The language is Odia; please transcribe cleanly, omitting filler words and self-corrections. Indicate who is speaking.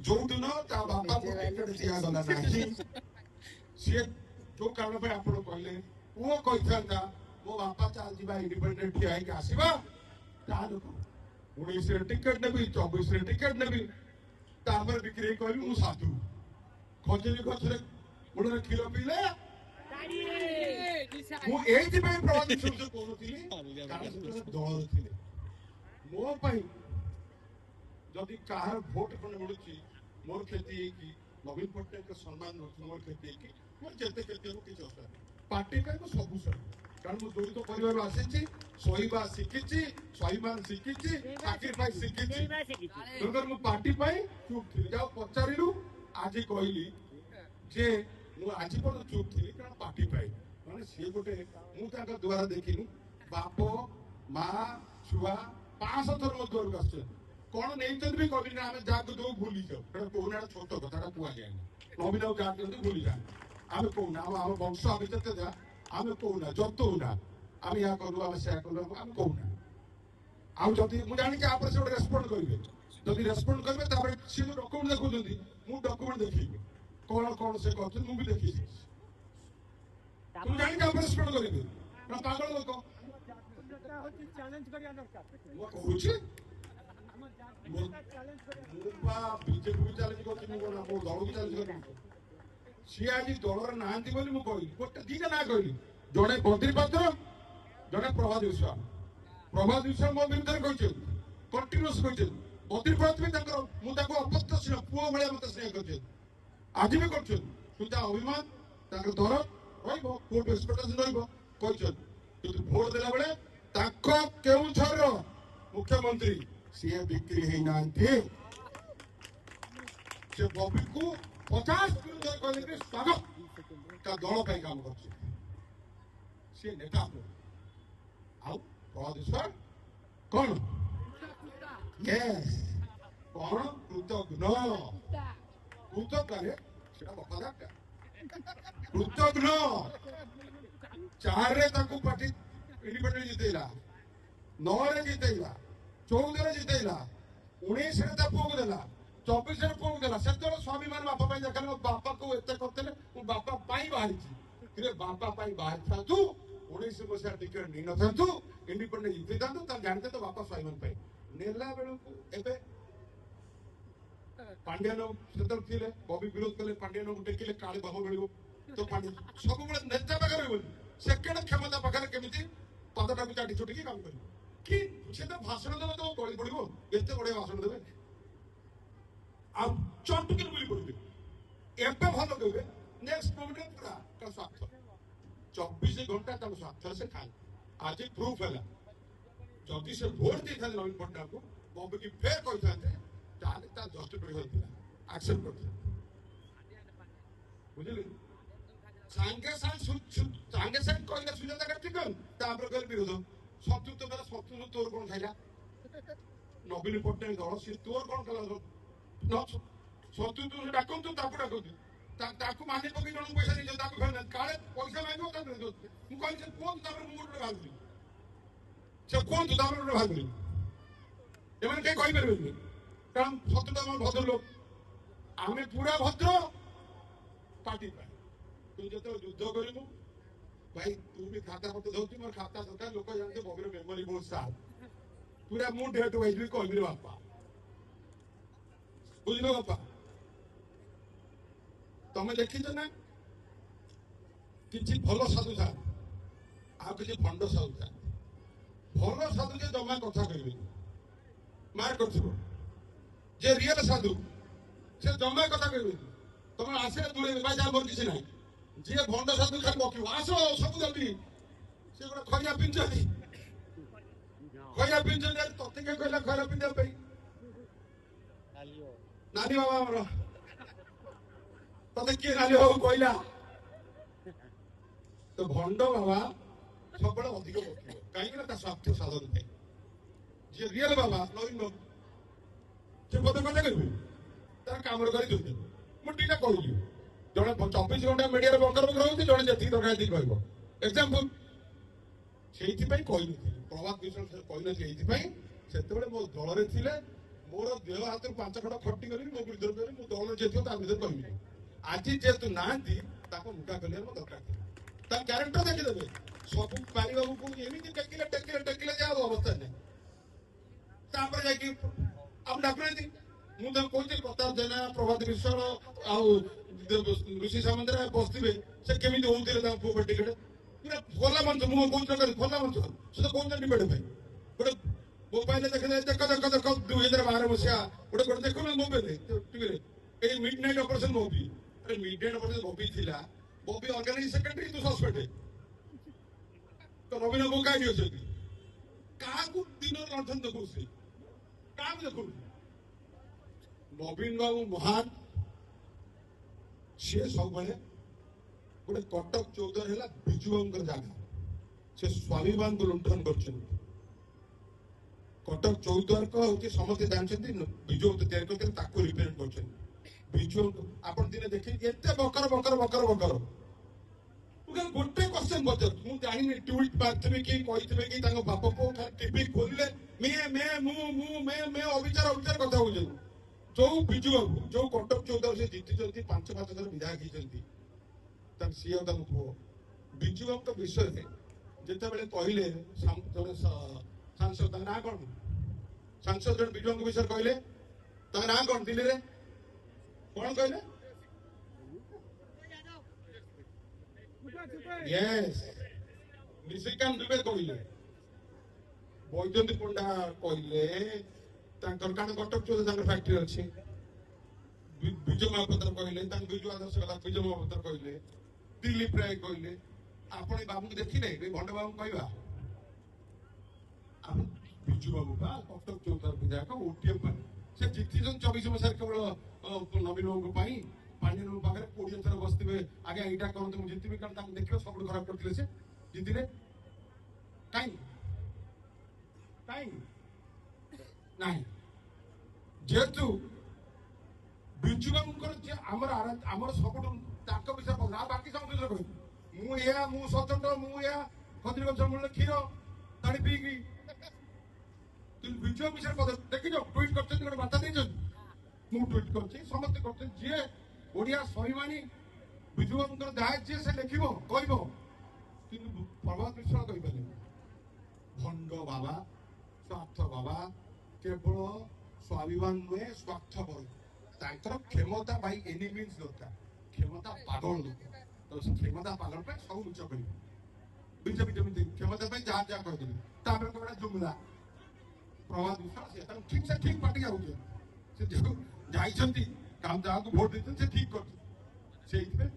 Speaker 1: ଯୋଉଦିନ ତା ବାପାକୁ ଟିକେଟ ଦିଆଗଲା ନାହିଁ ସିଏ ଯୋଉ କାରଣ ପାଇଁ ଆପଣ କହିଲେ ପୁଅ କହିଥାନ୍ତା ମୋ ବାପା ଚାଲ ଯିବା ଇଣ୍ଡିପେଣ୍ଡେଣ୍ଟ ଠିଆ ହେଇକି ଆସିବା ତାହେଲେ 19ରେ ଟିକେଟ ନେବି 24ରେ ଟିକେଟ ନେବି ତାପରେ ବିକ୍ରି ହେଇ କହିବି ମୁଁ ସାଧୁ ଖଜୁରୀ ଗଛରେ ମୂଳରେ କ୍ଷୀର ପିଇଲେ ମୁଁ ଏଇଥିପାଇଁ ପ୍ରଭାତ ବିଶ୍ୱାସ କହୁନଥିଲି କାରଣ ସେତେବେଳେ ଦଳରେ ଥିଲେ ମୋ ପାଇଁ ଯଦି କାହାର ଭୋଟ ଖଣ୍ଡେ ମିଳୁଛି ମୋର କ୍ଷତି ହେଇକି ନବୀନ ପଟ୍ଟନାୟକ ସମ୍ମାନ ରହୁଛି ମୋର କ୍ଷତି ହେଇକି ମୋର ଯେତେ କ୍ଷତି ହବ କିଛି ଅସୁବିଧା ନାହିଁ ପାର୍ଟି ପାଇଁ ମୁଁ ସବୁ ସହି କାରଣ ମୁଁ ଦଳିତ ପରିବାରରୁ ଆସିଛି ସହିବା ଶିଖିଛି ସ୍ୱାଭିମାନ ଶିଖିଛି ସାକ୍ରିଫାଇସ୍ ଶିଖିଛି ତେଣୁକରି ମୁଁ ପାର୍ଟି ପାଇଁ ଚୁପ୍ ଥିଲି ଯାହା ପଚାରିଲୁ ଆଜି କହିଲି ଯେ ମୁଁ ଆଜି ପର୍ଯ୍ୟନ୍ତ ଚୁପ୍ ଥିଲି କାରଣ ପାର୍ଟି ପାଇଁ ମାନେ ସିଏ ଗୋଟେ ମୁଁ ତାଙ୍କ ଦ୍ୱାର ଦେଖିନି ବାପ ମା ଛୁଆ 500 ଥର ମୋ ଦ୍ୱାରକୁ ଆସୁଛନ୍ତି କଣ ନେଇଛନ୍ତି ବି କହିଲି ନା ଆମେ ଯାହାକୁ ଦଉ ଭୁଲି ଯାଉ ସେଟା କହୁନା ଛୋଟ କଥାଟା କୁହାଯାଏନି ନବୀନ ଆଉ ଯାହା ଦିଅନ୍ତି ଭୁଲି ଯାଆନ୍ତି ଆମେ କହୁନା ଆମ ବଂଶ ଆମେ ଯେତେ ଯା ଆମେ କହୁନା ଜତଉନା ଆମେ ଏହା କଲୁ ଆମେ ସେୟା କଲୁ ଆମେ କହୁନା ଆଉ ଯଦି ମୁଁ ଜାଣିଛି ଆପରେ ସେ ଗୋଟେ ରେସ୍ପଣ୍ଡ କରିବେ ଯଦି ରେସ୍ପଣ୍ଡ କରିବେ ତାପରେ ସେ ଯୋଉ ଡକୁମେଣ୍ଟ ଦେଖୁଛନ୍ତି ମୁଁ ଡକୁମେଣ୍ଟ ଦେଖିବି କଣ କଣ ସେ କରୁଛନ୍ତି ମୁଁ ବି ଦେଖିଛି ମୁଁ ଜାଣିଛି ଆପରେ ରେସ୍ପଣ୍ଡ କରିବେ ପାଗଳ ଲୋକ ମୁଁ କହୁଛି ମୁଁ ବା ବିଜେପିକୁ ଚ୍ୟାଲେଞ୍ଜ କରୁଛି ମୁଁ କଣ ମୋ ଦଳକୁ ଚ୍ୟାଲେଞ୍ଜ କରିବି ସିଏ ଆଜି ଦଳରେ ନାହାନ୍ତି ବୋଲି ମୁଁ କହିଲି ଗୋଟେ ଦିଟା ନାଁ କହିଲି ଜଣେ ବଦ୍ରି ପାତ୍ର ଜଣେ ପ୍ରଭାତ ବିଶ୍ୱାଳ ମୋ ବିରୁଦ୍ଧରେ କହିଛନ୍ତି କଣ୍ଟିନ୍ୟୁଅସ୍ କହିଛନ୍ତି ବଦ୍ରି ପାତ୍ର ବି ତାଙ୍କର ମୁଁ ତାଙ୍କୁ ଅପତ୍ୟ ସ୍ନେହ ପୁଅ ଭଳିଆ ମତେ ସ୍ନେହ କରିଛନ୍ତି ଆଜି ବି କରୁଛନ୍ତି କିନ୍ତୁ ତା ଅଭିମାନ ତାଙ୍କର ଦର ରହିବ କୋର୍ଟ ଏକ୍ସପେକ୍ଟେସନ ରହିବ କହିଛନ୍ତି କିନ୍ତୁ ଭୋଟ ଦେଲା ବେଳେ ତାଙ୍କ କେଉଁଝରର ମୁଖ୍ୟମନ୍ତ୍ରୀ ସିଏ ବିକ୍ରି ହେଇନାହାନ୍ତି ସେ ବବିକୁ 50 ବିରୁଦ୍ଧରେ କହିଲେ ସ୍ୱାଗତ ତା ଦଳ ପାଇଁ କାମ କରୁଛି ସିଏ ନେତା ଆଉ ପ୍ରଦେଶ କଣ କଣ କୃତଜ୍ଞ ସେଟା ବଫାଦାରଟା କୃତଜ୍ଞ 4ରେ ତାକୁ ପାର୍ଟି ଇଣ୍ଡିପେଣ୍ଡେଣ୍ଟ ଜିତେଇଲା 9ରେ ଜିତେଇଲା 14ରେ ଜିତେଇଲା 19ରେ ତା ପୁଅକୁ ଦେଲା 24ରେ ପୁଅକୁ ଦେଲା ସେତେବେଳେ ସ୍ୱାଭିମାନ ବାପା ପାଇଁ ଦେଖାଲେ ମୋ ବାପାକୁ ଏତେ କରିଥିଲେ ମୁଁ ବାପା ପାଇଁ ବାହାରିଛି କିନ୍ତୁ ବାପା ପାଇଁ ବାହାରିଥାନ୍ତୁ 19 ମସିହା ଟିକେଟ ନେଇନଥାନ୍ତୁ ଇଣ୍ଡିପେଣ୍ଡେଣ୍ଟ ଜିତେଇଥାନ୍ତୁ ତାହେଲେ ଜାଣିତେ ତ ବାପା ସ୍ୱାଭିମାନ ପାଇଁ ନେଲା ବେଳକୁ ଏବେ ପାଣ୍ଡିଆନ ସେତେବେଳେ ଥିଲେ ବବି ବିରୋଧ କଲେ ପାଣ୍ଡିଆନକୁ ଟେକିଲେ କାଳେ ଭାବ ମିଳିବ ତ ପାଣ୍ଡିଆ ସବୁବେଳେ ନେତା ପାଖରେ ରହିବନି ସେକେଣ୍ଡ କ୍ଷମତା ପାଖରେ କେମିତି ପଦଟାକୁ ଚାଟି ଚୁଟିକି କାମ କରିବ କି ସେ ତ ଭାଷଣ ଦେବେ ତ ଗଳି ପଡିବ ଏତେ ବଢିଆ ଭାଷଣ ଦେବେ ଆଉ ଚଟୁକି ଗୁଳି ପଡିବେ ଏବେ ଭଲ କହିବେ ନେକ୍ସଟ ମୋମେଣ୍ଟରେ ପୁରା ତାର ସ୍ୱାର୍ଥ 24 ଘଣ୍ଟା ତାର ସ୍ୱାର୍ଥରେ ସେ ଖାଏ ଆଜି ପ୍ରୁଫ ହେଲା ଯଦି ସେ ଭୋଟ ଦେଇଥାନ୍ତେ ନବୀନ ପଟ୍ଟନାୟକକୁ ବବିକି ଫେର କହିଥାନ୍ତେ ତାହେଲେ ତା ଜଷ୍ଟିଫିକେସନ ଥିଲା ଆକ୍ସେପ୍ଟ କରିଥାନ୍ତେ ବୁଝିଲେ ସାଙ୍ଗେ ସାଙ୍ଗେ କହିଲେ ସୁଜାତା କାର୍ତ୍ତିକନ ତାପରେ କହିଲେ ବିରୋଧ ଶତ୍ରୁତ ବେলা ଶତ୍ରୁ ତୋର କଣ ଖାଇଲା ନବୀନ ପଟ୍ଟନାୟକ ଦଳ ସିଏ ତୋର କଣ କଲା ଶତ୍ରୁ ଡାକନ୍ତୁ ତାକୁ ଡାକନ୍ତୁ ତାକୁ ମାନି ପକେଇ ଜଣକୁ ପଇସା ଦେଇଛନ୍ତି ତାକୁ ଫେର କାଳେ ପଇସା ମାଗିବ ତାକୁ ମୁଁ କହିଲି ସେ କୁହନ୍ତୁ ତାପରେ ମୁଁ ଗୋଟେ ଭାବିଲି ସେ କୁହନ୍ତୁ ତାପରେ ଗୋଟେ ଭାବିଲି ଏମାନେ କେହି କହିପାରିବେନି କାରଣ ଶତ୍ରୁତା ଆମର ଭଦ୍ର ଲୋକ ଆମେ ପୁରା ଭଦ୍ର ପାର୍ଟି ପାଇଁ ତୁ ଯେତେବେଳେ ଯୁଦ୍ଧ କରିବୁ ଭାଇ ତୁ ବି ଖାତା ପତ୍ର ଧରୁଛୁ ମୋର ଖାତା ଦରକାର ଲୋକ ଜାଣିతే ବବିର ମେମୋରି ବହୁତ ସାର୍ ପୁରା ମୁଁ ଡେଟ୍ ୱାଇଜ୍ ବି କହିବି ବାପା ବୁଝିଲ ବାପା ତମେ ଦେଖିଛ ନା କିଛି ଭଲ ସାଧୁ ସାର୍ ଆଉ କିଛି ଭଣ୍ଡ ସାଧୁ ସାର୍ ଭଲ ସାଧୁ ଯେ ଜମା କଥା କହିବେନି ମାର୍କ କରିଥିବ ଯେ ରିଏଲ ସାଧୁ ସେ ଜମା କଥା କହିବେନି ତମେ ଆସିଲେ ଦୂରେଇ ଭାଇ ଯାହା ମୋର କିଛି ନାହିଁ ଯିଏ ଭଣ୍ଡ ସାଧୁ ଖାଲି ବକିବ ଆସ ସବୁ ଜଲ୍ଦି ସେ ଗୋଟେ ଖଇଆ ପିନ୍ଧନ୍ତି ତତେ କିଏ କହିଲା ଖଇଆ ପିନ୍ଧିବା ପାଇଁ ନାନୀ ବାବା ଆମର ତତେ କିଏ ନାନୀ ବାବୁ କହିଲା ତ ଭଣ୍ଡ ବାବା ସବୁବେଳେ ଅଧିକ ବକିବ କାହିଁକି ନା ତା ସ୍ୱାର୍ଥ ସାଧନ ପାଇଁ ଯିଏ ରିଏଲ ବାବା ନବୀନ ବାବୁ ସେ ପଦେ କଥା କହିବେ ତାର କାମରେ କରି ଦଉଛନ୍ତି ମୁଁ ଟିକେ କହିଲି ଜଣେ 24 ଘଣ୍ଟା ମିଡିଆରେ ବକର ବକର ହଉଛି ଜଣେ ଯେତିକି ଦରକାର ସେତିକି କହିବ ଏକ୍ସାମ୍ପଲ ସେଇଥିପାଇଁ କହିନଥିଲି ପ୍ରଭାତ ବିଶ୍ୱାଳ କହିନଥିଲି ଏଇଥିପାଇଁ ସେତେବେଳେ ମୋ ଦଳରେ ଥିଲେ ମୋର ଦେହ ହାତରୁ 5 ଖଣ୍ଡ ଖଟି କରି ମୋ ବିରୁଦ୍ଧ କରି ମୁଁ ଦଳ ଯେଥିବ ତା ଭିତରେ କହିବି ଆଜି ଯେହେତୁ ନାହାନ୍ତି ତାଙ୍କ ମୁକା କରିବା ମୋ ଦରକାର ଥିଲା ତା କ୍ୟାରେକ୍ଟର ଦେଖିଦେବେ ସବୁ ପାରିବାବୁକୁ ଏମିତି ଟେକିଲେ ଟେକିଲେ ଟେକିଲେ ଯେ ଆଉ ଅବସ୍ଥା ନାହିଁ ତାପରେ ଯାଇକି ଆଉ ଡାକୁନାହାନ୍ତି ମୁଁ ତାଙ୍କୁ କହୁଥିଲି ପ୍ରତାପ ଜେନା ପ୍ରଭାତ ବିଶ୍ୱାଳ ଆଉ ଋଷି ସାମନ୍ତରାୟ ବସିଥିବେ ସେ କେମିତି ହଉଥିଲେ ତାଙ୍କ ପୁଅ ପାଇଁ ଟିକେଟ ପୁରା ଖୋଲା ମଞ୍ଚ ମୁଁ କହୁଛି ଖୋଲା ମଞ୍ଚ ସେ ତ କହୁଛନ୍ତି ଡିବେଟ ପାଇଁ ଗୋଟେ ମୋବାଇଲ ଦେଖ ଦେଖ ଦେଖ ଦେଖ 2012 ମସିହା ଗୋଟେ ଗୋଟେ ଦେଖୁନ ମୋବାଇଲ ଟିଭିରେ ଏଇ ମିଡ୍ ନାଇଟ୍ ଅପରେସନ ବବି ଆରେ ମିଡ୍ ନାଇଟ୍ ଅପରେସନ ବବି ଥିଲା ବବି ଅର୍ଗାନାଇଜ ସେକ୍ରେଟାରୀ ତୁ ସସ୍ପେଣ୍ଡ ତ ନବୀନ ବାବୁ କାହିଁକି ଅଛନ୍ତି କାହାକୁ ଦିନ ଲଣ୍ଠନ ଦେଖୁଛି କାହାକୁ ଦେଖୁଛି ନବୀନ ବାବୁ ମହାନ ସିଏ ସବୁବେଳେ ଗୋଟେ କଟକ 14 ହେଲା ବିଜୁ ବାବୁଙ୍କର ଜାଗା ସେ ସ୍ୱାଭିମାନକୁ ଲୁଣ୍ଠନ କରିଛନ୍ତି କଟକ 14 ହଉଛି ସମସ୍ତେ ଜାଣିଛନ୍ତି ବିଜୁ ତିଆରି କରିଥିଲେ ତାକୁ ରିପ୍ରେଜେଣ୍ଟ କରୁଛନ୍ତି ବିଜୁ ଆପଣ ଦିନେ ଦେଖିକି ଏତେ ବକର ବକର ବକର ବକର ଗୋଟେ କ୍ୱେଶ୍ଚନ ପଚାରୁଛି ମୁଁ ଜାଣିନି ଟ୍ୱିଟ୍ ମାରିଥିବେ କି କହିଥିବେ କି ତାଙ୍କ ବାପ ପୁଅ ଖାଲି ଟିଭି ଖୋଲିଲେ ମେ ଅବିଚାର ଅବିଚାର କଥା କହୁଛନ୍ତି ଯୋଉ ବିଜୁ ବାବୁ ଯୋଉ କଟକ 14 ସେ ଜିତିଛନ୍ତି 5 ଥର ବିଧାୟକ ହେଇଛନ୍ତି ତାଙ୍କ ସିଏ ତାଙ୍କ ପୁଅ ବିଜୁ ବାବୁଙ୍କ ବିଷୟରେ ଯେତେବେଳେ କହିଲେ ଜଣେ ସାଂସଦ ତାଙ୍କ ନାଁ କଣ ସାଂସଦ ଜଣେ ବିଜୁ ବାବୁଙ୍କ ବିଷୟରେ କହିଲେ ତାଙ୍କ ନାଁ କଣ ଦିଲ୍ଲୀରେ କଣ କହିଲେ ନିଶିକାନ୍ତ ଦୁବେ କହିଲେ ବୈଜୟନ୍ତୀ ପଣ୍ଡା କହିଲେ ତାଙ୍କର କାରଣ କଟକ 14 ତାଙ୍କର ଫ୍ୟାକ୍ଟ୍ରି ଅଛି ବିଜୟ ମହାପାତ୍ର କହିଲେ ତାଙ୍କ ବିଜୁ ଆଦର୍ଶ କଥା ବିଜୟ ମହାପାତ୍ର କହିଲେ ଦିଲ୍ଲୀପ ରାୟ କହିଲେ ଆପଣ ଏ ବାବୁଙ୍କୁ ଦେଖିଲେ ଏ ଭଣ୍ଡ ବାବୁଙ୍କୁ କହିବା ବିଜୁ ବାବୁ ବା କଟକ 14 ବିଧାୟକ ଓଟିଏମ୍ ପାଇଁ ସେ ଜିତିଛନ୍ତି 24 ମସିହାରେ କେବଳ ନବୀନ ବାବୁଙ୍କ ପାଇଁ ପାଣ୍ଡିଆନ ପାଖରେ 20 ଥର ବସିଥିବେ ଆଜ୍ଞା ଏଇଟା କରନ୍ତୁ ମୁଁ ଜିତିବି କାରଣ ତାଙ୍କୁ ଦେଖିବ ସବୁଠୁ ଖରାପ କରିଥିଲେ ସେ ଜିତିଲେ କାହିଁକି ନାହିଁ ଯେହେତୁ ବିଜୁ ବାବୁଙ୍କର ଯେ ଆମର ସବୁଠୁ ତାଙ୍କ ବିଷୟ ଆଉ ବାକି ସବୁ ବିଷୟ କହିବି ମୁଁ ସଚଟ ମୁଁ ଖଦ୍ରୀ ଗଛ ମୂଳରେ କ୍ଷୀର ତାଣି ପିଇକି କିନ୍ତୁ ବିଜୁ ବାବୁ ବିଷୟରେ କଥା ଦେଖିଛ ଟ୍ୱିଟ୍ କରିଛନ୍ତି ଗୋଟେ ବାର୍ତ୍ତା ଦେଇଛନ୍ତି ମୁଁ ଟ୍ୱିଟ୍ କରିଛି ସମସ୍ତେ କରିଛନ୍ତି ଯିଏ ଓଡ଼ିଆ ସ୍ୱାଭିମାନୀ ବିଜୁ ବାବୁଙ୍କର ଯାହା ଯିଏ ସେ ଲେଖିବ କହିବ କିନ୍ତୁ ପ୍ରଭାତ ବିଶ୍ୱାଳ କହିପାରିବେ ଭଣ୍ଡ ବାବା ସ୍ୱାର୍ଥ ବାବା କେବଳ ସ୍ୱାଭିମାନ ନୁହେଁ ସ୍ୱାର୍ଥପର ତାଙ୍କର କ୍ଷମତା ଭାଇ ଏନି ମିନ୍ସ ଦରକାର କ୍ଷମତା ପାଗଳ ଲୋକ ତ କ୍ଷମତା ପାଗଳ ପାଇଁ ସବୁ ମିଛ କରିବେ ବିଜେପି ଯେମିତି କ୍ଷମତା ପାଇଁ ଯାହା ଯାହା କହିଦେବେ ତାପରେ କହିଲା ଜୁମଲା ପ୍ରଭାତ ବିଶ୍ୱାଳ ସେ ତାଙ୍କୁ ଠିକ ସେ ଠିକ ପାର୍ଟି ଯାଉଛନ୍ତି ସେ ଯାଇଛନ୍ତି କାମ ଯାହାକୁ ଭୋଟ ଦେଇଛନ୍ତି ସେ ଠିକ କରୁଛନ୍ତି ସେଇଥିପାଇଁ